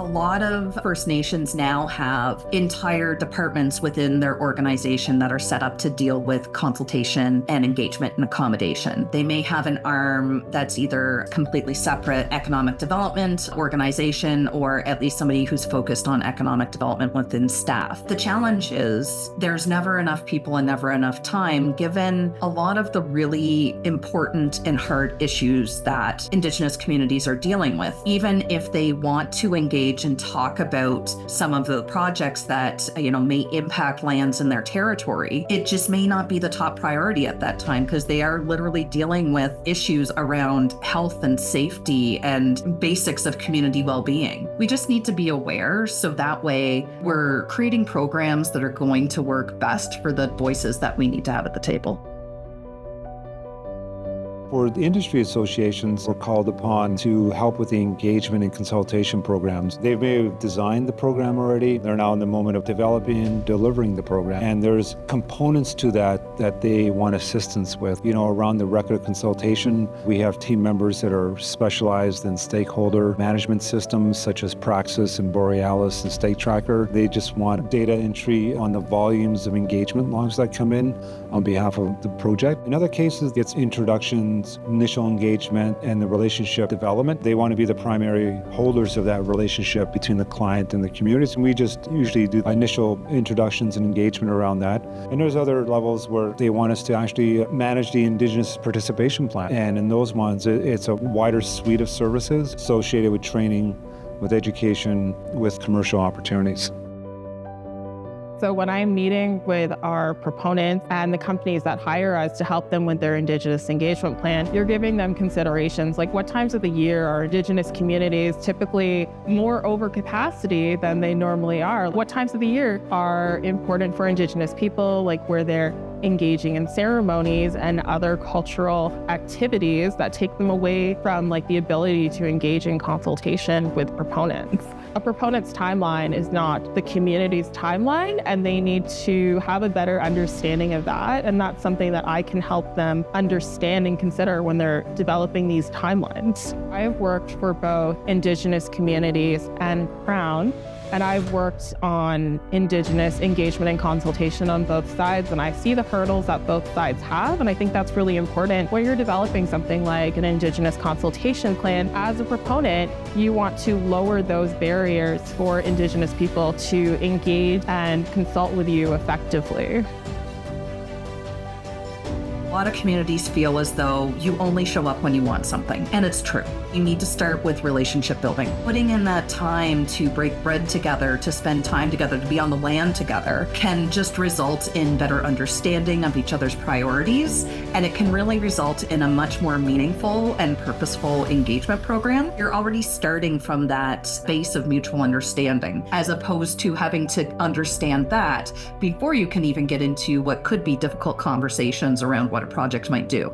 lot of First Nations now have entire departments within their organization that are set up to deal with consultation and engagement and accommodation. They may have an arm that's either completely separate economic development organization or at least somebody who's focused on economic development within staff. The challenge is there's never enough people and never enough time, given a lot of the really important and hard issues that Indigenous communities are dealing with. Even if they want to engage and talk about some of the projects that, may impact lands in their territory, it just may not be the top priority at that time because they are literally dealing with issues around health and safety and basics of community well-being. We just need to be aware so that way we're creating programs that are going to work best for the voices that we need to have at the table. For the industry associations, we're called upon to help with the engagement and consultation programs. They may have designed the program already. They're now in the moment of developing and delivering the program. And there's components to that they want assistance with. Around the record of consultation, we have team members that are specialized in stakeholder management systems such as Praxis and Borealis and State Tracker. They just want data entry on the volumes of engagement logs that come in on behalf of the project. In other cases, it's introductions, initial engagement, and the relationship development. They want to be the primary holders of that relationship between the client and the communities, and we just usually do initial introductions and engagement around that. And there's other levels where they want us to actually manage the Indigenous participation plan. And in those ones, it's a wider suite of services associated with training, with education, with commercial opportunities. So when I'm meeting with our proponents and the companies that hire us to help them with their Indigenous engagement plan, you're giving them considerations like what times of the year are Indigenous communities typically more over capacity than they normally are? What times of the year are important for Indigenous people, like where they're engaging in ceremonies and other cultural activities that take them away from the ability to engage in consultation with proponents. A proponent's timeline is not the community's timeline, and they need to have a better understanding of that. And that's something that I can help them understand and consider when they're developing these timelines. I've worked for both Indigenous communities and Crown, and I've worked on Indigenous engagement and consultation on both sides, and I see the hurdles that both sides have, and I think that's really important. When you're developing something like an Indigenous consultation plan, as a proponent, you want to lower those barriers for Indigenous people to engage and consult with you effectively. A lot of communities feel as though you only show up when you want something, and it's true. You need to start with relationship building. Putting in that time to break bread together, to spend time together, to be on the land together can just result in better understanding of each other's priorities, and it can really result in a much more meaningful and purposeful engagement program. You're already starting from that space of mutual understanding, as opposed to having to understand that before you can even get into what could be difficult conversations around what a project might do.